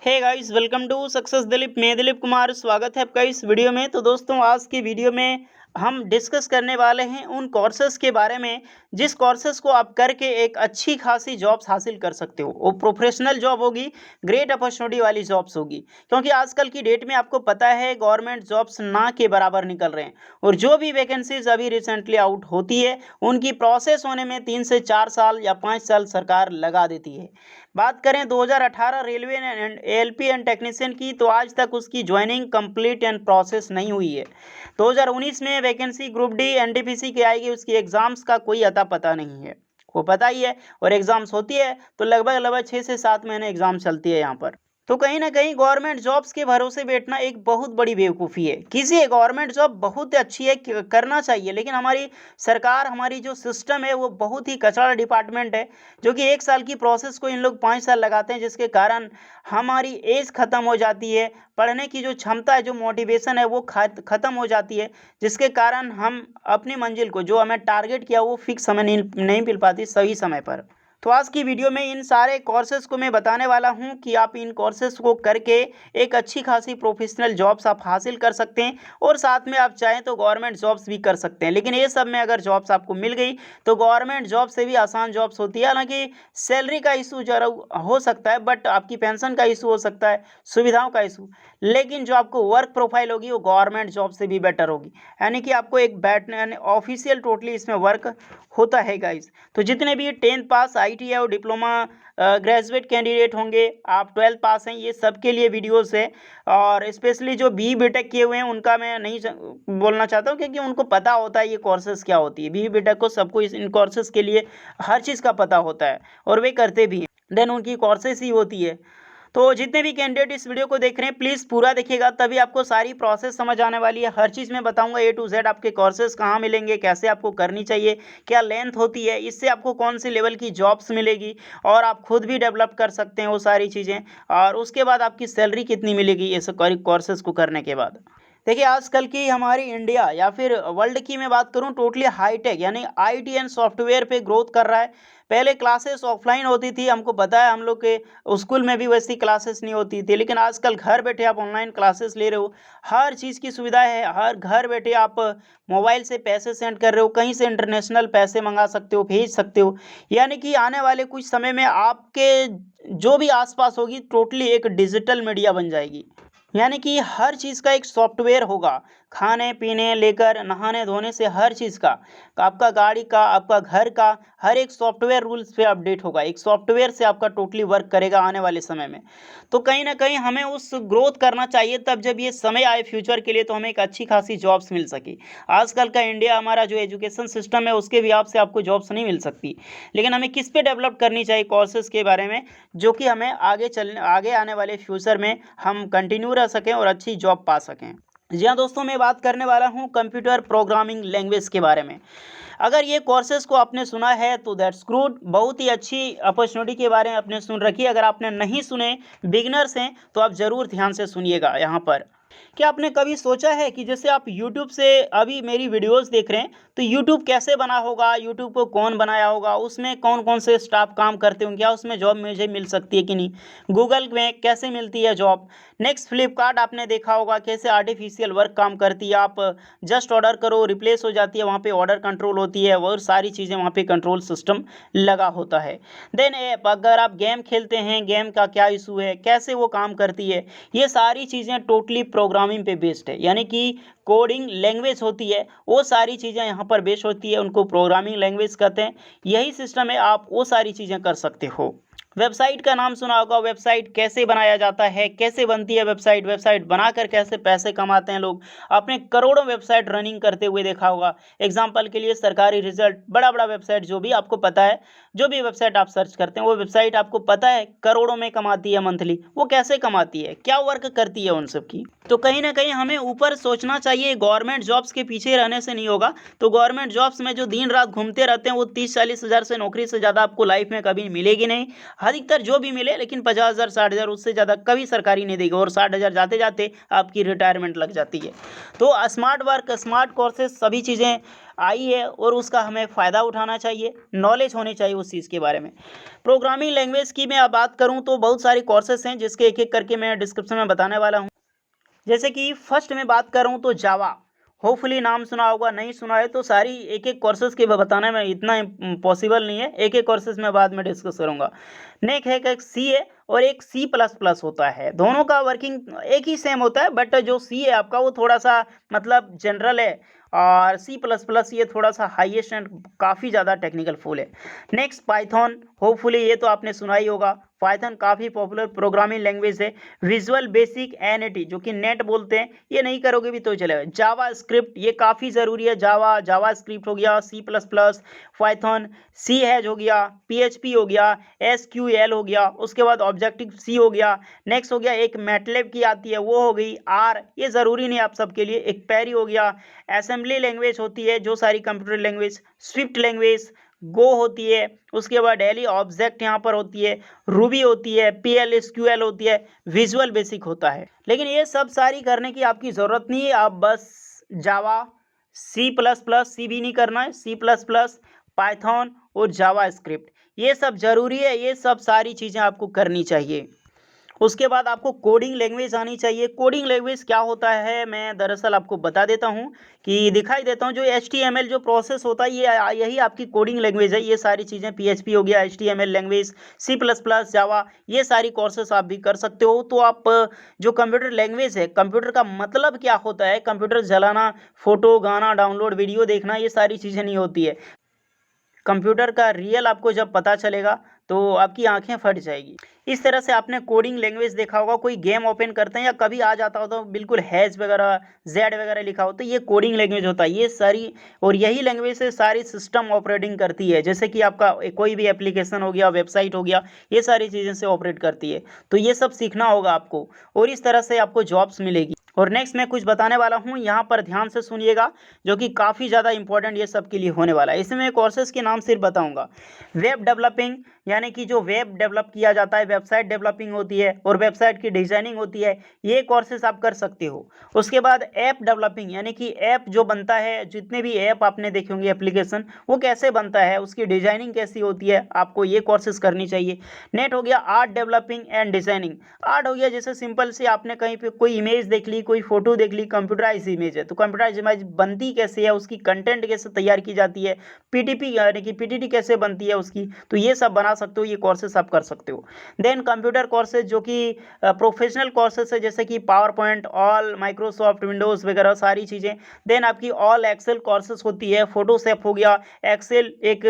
Hey guys, welcome to success Dilip. मैं दिलीप कुमार स्वागत है आपका इस वीडियो में। तो दोस्तों, आज की वीडियो में हम डिस्कस करने वाले हैं उन कोर्सेज़ के बारे में जिस कोर्सेज़ को आप करके एक अच्छी खासी जॉब्स हासिल कर सकते हो। वो प्रोफेशनल जॉब होगी, ग्रेट अपॉर्चुनिटी वाली जॉब्स होगी। क्योंकि आजकल की डेट में आपको पता है गवर्नमेंट जॉब्स ना के बराबर निकल रहे हैं, और जो भी वैकेंसीज अभी रिसेंटली आउट होती है उनकी प्रोसेस होने में 3 से 4 साल या 5 साल सरकार लगा देती है। बात करें 2018 railway and ALP and technician की, तो आज तक उसकी ज्वाइनिंग कंप्लीट एंड प्रोसेस नहीं हुई है। 2019 में वैकेंसी ग्रुप डी एनटीपीसी की आएगी, उसकी एग्ज़ाम्स का कोई अता पता नहीं है, वो पता ही है। और एग्ज़ाम्स होती है तो लगभग लगभग 6 से 7 महीने एग्ज़ाम चलती है यहाँ पर। तो कहीं ना कहीं गवर्नमेंट जॉब्स के भरोसे बैठना एक बहुत बड़ी बेवकूफ़ी है। किसी गवर्नमेंट जॉब बहुत अच्छी है, करना चाहिए, लेकिन हमारी सरकार, हमारी जो सिस्टम है वो बहुत ही कचरा डिपार्टमेंट है, जो कि 1 साल की प्रोसेस को इन लोग 5 साल लगाते हैं, जिसके कारण हमारी एज ख़त्म हो जाती है, पढ़ने की जो क्षमता है, जो मोटिवेशन है वो ख़त्म हो जाती है, जिसके कारण हम अपनी मंजिल को, जो हमें टारगेट किया, वो फिक्स समय नहीं मिल पाती सही समय पर। तो आज की वीडियो में इन सारे कोर्सेज़ को मैं बताने वाला हूं कि आप इन कोर्सेज़ को करके एक अच्छी खासी प्रोफेशनल जॉब्स आप हासिल कर सकते हैं, और साथ में आप चाहें तो गवर्नमेंट जॉब्स भी कर सकते हैं। लेकिन ये सब में अगर जॉब्स आपको मिल गई तो गवर्नमेंट जॉब से भी आसान जॉब्स होती है। हालांकि सैलरी का इशू जरा हो सकता है, बट आपकी पेंशन का इशू हो सकता है, सुविधाओं का इशू, लेकिन जो आपको वर्क प्रोफाइल होगी वो गवर्नमेंट जॉब से भी बेटर होगी। यानी कि आपको एक बैठने, यानी ऑफिशियल टोटली इसमें वर्क होता है गाइस। तो जितने भी 10th पास, ITI और डिप्लोमा ग्रेजुएट कैंडिडेट होंगे, आप 12th पास हैं, ये सब के लिए वीडियोस है। और स्पेशली जो BE-BTech किए हुए हैं उनका मैं नहीं बोलना चाहता हूँ, क्योंकि उनको पता होता है ये कोर्सेज़ क्या होती है। BE-BTech को सबको इन कोर्सेज़ के लिए हर चीज़ का पता होता है, और वे करते भी हैं, देन उनकी कोर्सेज़ ही होती है। तो जितने भी कैंडिडेट इस वीडियो को देख रहे हैं, प्लीज़ पूरा देखिएगा, तभी आपको सारी प्रोसेस समझ आने वाली है। हर चीज़ मैं बताऊंगा A to Z। आपके कोर्सेज कहाँ मिलेंगे, कैसे आपको करनी चाहिए, क्या लेंथ होती है, इससे आपको कौन सी लेवल की जॉब्स मिलेगी, और आप खुद भी डेवलप कर सकते हैं वो सारी चीज़ें। और उसके बाद आपकी सैलरी कितनी मिलेगी ये सब कोर्सेज को करने के बाद। देखिए, आजकल की हमारी इंडिया या फिर वर्ल्ड की मैं बात करूं, टोटली हाईटेक यानी IT एंड सॉफ्टवेयर पे ग्रोथ कर रहा है। पहले क्लासेस ऑफलाइन होती थी, हमको पता है, हम लोग के स्कूल में भी वैसी क्लासेस नहीं होती थी, लेकिन आजकल घर बैठे आप ऑनलाइन क्लासेस ले रहे हो, हर चीज़ की सुविधा है। हर घर बैठे आप मोबाइल से पैसे सेंड कर रहे हो, कहीं से इंटरनेशनल पैसे मंगा सकते हो, भेज सकते हो। यानी कि आने वाले कुछ समय में आपके जो भी आसपास होगी, टोटली एक डिजिटल मीडिया बन जाएगी। यानी कि हर चीज़ का एक सॉफ्टवेयर होगा, खाने पीने लेकर नहाने धोने से हर चीज़ का, आपका गाड़ी का, आपका घर का, हर एक सॉफ्टवेयर रूल्स पे अपडेट होगा। एक सॉफ्टवेयर से आपका टोटली वर्क करेगा आने वाले समय में। तो कहीं ना कहीं हमें उस ग्रोथ करना चाहिए, तब जब ये समय आए फ्यूचर के लिए तो हमें एक अच्छी खासी जॉब्स मिल सके। आजकल का इंडिया, हमारा जो एजुकेशन सिस्टम है, उसके भी आपसे आपको जॉब्स नहीं मिल सकती। लेकिन हमें किस पे डेवलप करनी चाहिए कोर्सेज़ के बारे में, जो कि हमें आगे आने वाले फ्यूचर में हम कंटिन्यू रह सकें और अच्छी जॉब पा सकें। जी हाँ दोस्तों, मैं बात करने वाला हूँ कंप्यूटर प्रोग्रामिंग लैंग्वेज के बारे में। अगर ये कोर्सेज़ को आपने सुना है तो दैट्स गुड, बहुत ही अच्छी अपॉर्चुनिटी के बारे में आपने सुन रखी है। अगर आपने नहीं सुने, बिगिनर्स हैं, तो आप ज़रूर ध्यान से सुनिएगा यहाँ पर। क्या आपने कभी सोचा है कि जैसे आप YouTube से अभी मेरी वीडियोस देख रहे हैं, तो YouTube कैसे बना होगा, YouTube को कौन बनाया होगा, उसमें कौन कौन से स्टाफ काम करते होंगे, क्या उसमें जॉब मुझे मिल सकती है कि नहीं, गूगल में कैसे मिलती है जॉब। नेक्स्ट, फ्लिपकार्ट आपने देखा होगा कैसे आर्टिफिशियल वर्क काम करती है। आप जस्ट ऑर्डर करो, रिप्लेस हो जाती है, वहाँ पे ऑर्डर कंट्रोल होती है, और सारी चीज़ें वहाँ पे कंट्रोल सिस्टम लगा होता है। देन ऐप, अगर आप गेम खेलते हैं, गेम का क्या इशू है, कैसे वो काम करती है, ये सारी चीज़ें टोटली प्रोग्रामिंग पे बेस्ड है। यानी कि कोडिंग लैंग्वेज होती है, वो सारी चीज़ें यहाँ पर बेस्ड होती है, उनको प्रोग्रामिंग लैंग्वेज कहते हैं। यही सिस्टम है, आप वो सारी चीज़ें कर सकते हो। वेबसाइट का नाम सुना होगा, वेबसाइट कैसे बनाया जाता है, कैसे बनती है वेबसाइट, वेबसाइट बनाकर कैसे पैसे कमाते हैं लोग। आपने करोड़ों वेबसाइट रनिंग करते हुए देखा होगा। एग्जाम्पल के लिए सरकारी रिजल्ट, बड़ा बड़ा वेबसाइट, जो भी आपको पता है, जो भी वेबसाइट आप सर्च करते हैं, वो वेबसाइट आपको पता है करोड़ों में कमाती है मंथली। वो कैसे कमाती है, क्या वर्क करती है उन सब की। तो कहीं ना कहीं हमें ऊपर सोचना चाहिए, गवर्नमेंट जॉब्स के पीछे रहने से नहीं होगा। तो गवर्नमेंट जॉब्स में जो दिन रात घूमते रहते हैं, वो 30-40 हज़ार से नौकरी से ज़्यादा आपको लाइफ में कभी मिलेगी नहीं। अधिकतर जो भी मिले, लेकिन 50,000 60,000, उससे ज़्यादा कभी सरकारी नहीं देगी, और 60,000 जाते जाते आपकी रिटायरमेंट लग जाती है। तो स्मार्ट वर्क, स्मार्ट कोर्सेज, सभी चीज़ें आई है और उसका हमें फ़ायदा उठाना चाहिए, नॉलेज होनी चाहिए उस चीज़ के बारे में। प्रोग्रामिंग लैंग्वेज की मैं अब बात करूँ तो बहुत सारी कोर्सेस हैं जिसके एक-एक करके मैं डिस्क्रिप्शन में बताने वाला हूँ। जैसे कि फर्स्ट में बात कर रहा हूँ तो जावा, होपफुली नाम सुना होगा, नहीं सुना है तो सारी एक-एक कोर्सेज़ के बताना में इतना पॉसिबल नहीं है, एक-एक कोर्सेज़ मैं बाद में डिस्कस करूँगा। नेक्स्ट है एक सी है और एक सी प्लस प्लस होता है, दोनों का वर्किंग एक ही सेम होता है, बट जो सी है आपका वो थोड़ा-सा मतलब जनरल है और सी प्लस प्लस ये थोड़ा-सा हाईएस्ट एंड काफ़ी ज़्यादा टेक्निकल फुल है। नेक्स्ट पाइथन, होपफुली ये तो आपने सुना ही होगा, पाइथन काफ़ी पॉपुलर प्रोग्रामिंग लैंग्वेज है। विजुअल बेसिक एनएटी जो कि नेट बोलते हैं, ये नहीं करोगे भी तो चलेगा। जावा स्क्रिप्ट ये काफ़ी ज़रूरी है, जावा स्क्रिप्ट हो गया, C plus plus, Python, C hash हो गया, पीएचपी हो गया, एसक्यूएल हो गया, उसके बाद ऑब्जेक्टिव सी हो गया। नेक्स्ट हो गया एक मैटलैब की आती है वो हो गई, आर ये ज़रूरी नहीं आप सबके लिए, एक पैरी हो गया, असेंबली लैंग्वेज होती है जो सारी कंप्यूटर लैंग्वेज, स्विफ्ट लैंग्वेज, गो होती है, उसके बाद डेली ऑब्जेक्ट यहाँ पर होती है, रूबी होती है, पीएल होती है, विजुअल बेसिक होता है। लेकिन ये सब सारी करने की आपकी ज़रूरत नहीं है, आप बस जावा, सी प्लस प्लस, सी भी नहीं करना है, सी प्लस प्लस, पाइथन और जावा स्क्रिप्ट ये सब ज़रूरी है, ये सब सारी चीज़ें आपको करनी चाहिए। उसके बाद आपको कोडिंग लैंग्वेज आनी चाहिए। कोडिंग लैंग्वेज क्या होता है मैं दरअसल आपको बता देता हूँ कि दिखाई देता हूँ। जो HTML जो प्रोसेस होता है ये यही आपकी कोडिंग लैंग्वेज है। ये सारी चीज़ें PHP हो गया, HTML लैंग्वेज, C++, जावा, ये सारी कोर्सेस आप भी कर सकते हो। तो आप जो कंप्यूटर लैंग्वेज है, कंप्यूटर का मतलब क्या होता है, कंप्यूटर चलाना, फोटो, गाना, डाउनलोड, वीडियो देखना, ये सारी चीज़ें नहीं होती है। कंप्यूटर का रियल आपको जब पता चलेगा तो आपकी आंखें फट जाएगी। इस तरह से आपने कोडिंग लैंग्वेज देखा होगा, कोई गेम ओपन करते हैं या कभी आ जाता हो तो बिल्कुल हैश वगैरह, जेड वगैरह लिखा हो तो ये कोडिंग लैंग्वेज होता है। ये सारी और यही लैंग्वेज से सारी सिस्टम ऑपरेटिंग करती है, जैसे कि आपका कोई भी एप्लीकेशन हो गया, वेबसाइट हो गया, ये सारी चीज़ें से ऑपरेट करती है। तो ये सब सीखना होगा आपको और इस तरह से आपको जॉब्स मिलेगी। और नेक्स्ट मैं कुछ बताने वाला हूँ, यहाँ पर ध्यान से सुनिएगा, जो कि काफ़ी ज़्यादा इंपॉर्टेंट ये सब के लिए होने वाला है। इसमें मैं कोर्सेज़ के नाम सिर्फ बताऊँगा। वेब डेवलपिंग यानी कि जो वेब डेवलप किया जाता है, वेबसाइट डेवलपिंग होती है और वेबसाइट की डिज़ाइनिंग होती है, ये कोर्सेज़ आप कर सकते हो। उसके बाद ऐप डेवलपिंग यानी कि ऐप जो बनता है, जितने भी ऐप आपने देखे होंगे एप्लीकेशन, वो कैसे बनता है, उसकी डिज़ाइनिंग कैसी होती है, आपको ये कोर्सेज़ करनी चाहिए। नेट हो गया art developing and designing. Art हो गया जैसे सिंपल से आपने कहीं पे कोई इमेज देख ली, कोई फोटो देख ली, कंप्यूटराइज इमेज है तो कंप्यूटराइज इमेज बनती कैसे है, उसकी कंटेंट कैसे तैयार की जाती है, पीटीपी यानी कि पीटीटी कैसे बनती है उसकी, तो ये सब बना सकते हो, ये कोर्सेस आप कर सकते हो। देन कंप्यूटर कोर्सेज जो कि प्रोफेशनल कोर्सेस है, जैसे कि power point, all Microsoft Windows वगैरह सारी चीज़ें। देन आपकी ऑल एक्सेल कोर्सेस होती है, फोटोशॉप हो गया, एक्सेल एक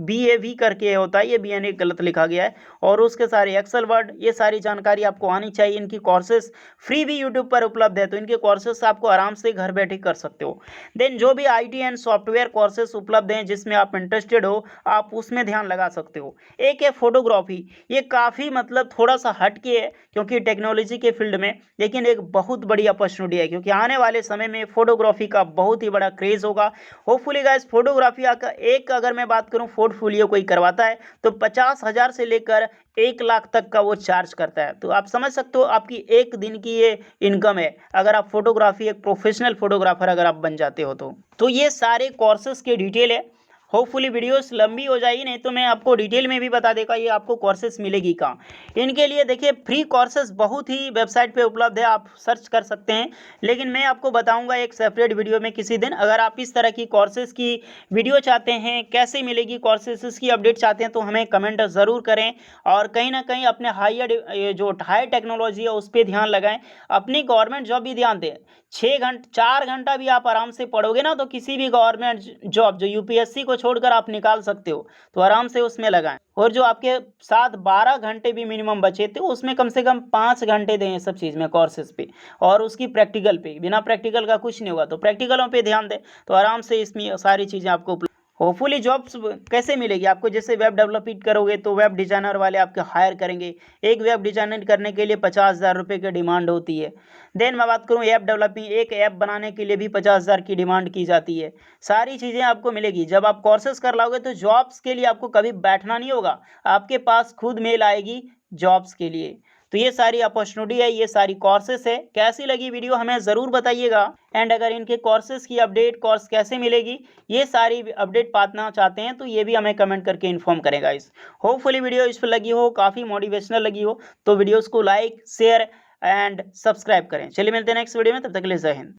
BAV करके होता है, ये BN गलत लिखा गया है, और उसके सारे एक्सेल वर्ड, ये सारी जानकारी आपको आनी चाहिए। इनकी कोर्सेस फ्री भी यूट्यूब पर उपलब्ध है, तो इनके कोर्सेस आपको आराम से घर बैठे कर सकते हो। देन जो भी IT एंड सॉफ्टवेयर कोर्सेस उपलब्ध हैं जिसमें आप इंटरेस्टेड हो, आप उसमें ध्यान लगा सकते हो। एक है फोटोग्राफी, ये काफ़ी मतलब थोड़ा सा हट के है क्योंकि टेक्नोलॉजी के फील्ड में, लेकिन एक बहुत बड़ी अपॉर्चुनिटी है क्योंकि आने वाले समय में फोटोग्राफी का बहुत ही बड़ा क्रेज़ होगा। होपफुली गाइस फोटोग्राफी का एक अगर मैं बात करूँ पोर्टफोलियो कोई करवाता है तो 50,000 से लेकर 1 लाख तक का वो चार्ज करता है। तो आप समझ सकते हो आपकी एक दिन की ये इनकम है अगर आप फोटोग्राफी एक प्रोफेशनल फोटोग्राफर अगर आप बन जाते हो तो ये सारे कोर्सेज के डिटेल है। होपफुली वीडियोस लंबी हो जाएगी, नहीं तो मैं आपको डिटेल में भी बता देगा ये आपको कोर्सेज मिलेगी कहाँ। इनके लिए देखिए फ्री कोर्सेज बहुत ही वेबसाइट पे उपलब्ध है, आप सर्च कर सकते हैं, लेकिन मैं आपको बताऊंगा एक सेपरेट वीडियो में किसी दिन। अगर आप इस तरह की कोर्सेज की वीडियो चाहते हैं, कैसे मिलेगी कोर्सेज की अपडेट चाहते हैं, तो हमें कमेंट ज़रूर करें और कहीं ना कहीं अपने जो हाई टेक्नोलॉजी है उस पर ध्यान लगाएं, अपनी गवर्नमेंट जॉब भी ध्यान दें। 4 घंटा भी आप आराम से पढ़ोगे ना तो किसी भी गवर्नमेंट जॉब जो UPSC को छोड़कर आप निकाल सकते हो, तो आराम से उसमें लगाएं। और जो आपके साथ 12 घंटे भी मिनिमम बचे थे उसमें कम से कम 5 घंटे दें ये सब चीज़ में, कोर्सेज पे और उसकी प्रैक्टिकल पे। बिना प्रैक्टिकल का कुछ नहीं होगा, तो प्रैक्टिकलों पे ध्यान दें तो आराम से इसमें सारी चीज़ें आपको होपफुली जॉब्स कैसे मिलेगी आपको। जैसे वेब डेवलपमेंट करोगे तो वेब डिज़ाइनर वाले आपके हायर करेंगे। एक वेब डिज़ाइनर करने के लिए 50,000 रुपये की डिमांड होती है। देन मैं बात करूँ ऐप डेवलपिंग, एक ऐप बनाने के लिए भी 50,000 की डिमांड की जाती है। सारी चीज़ें आपको मिलेगी जब आप कोर्सेज कर लोगे, तो जॉब्स के लिए आपको कभी बैठना नहीं होगा, आपके पास खुद मेल आएगी जॉब्स के लिए। तो तो ये सारी अपॉर्चुनिटी है, ये सारी कोर्सेस है। कैसी लगी वीडियो हमें ज़रूर बताइएगा। एंड अगर इनके कोर्सेज की अपडेट, कोर्स कैसे मिलेगी, ये सारी अपडेट पाना चाहते हैं तो ये भी हमें कमेंट करके इन्फॉर्म करें गाइस। होपफुली वीडियो इस पर लगी हो, काफ़ी मोटिवेशनल लगी हो, तो वीडियोज़ को लाइक, शेयर एंड सब्सक्राइब करें। चलिए मिलते हैं नेक्स्ट वीडियो में, तब तक के लिए जय हिंद।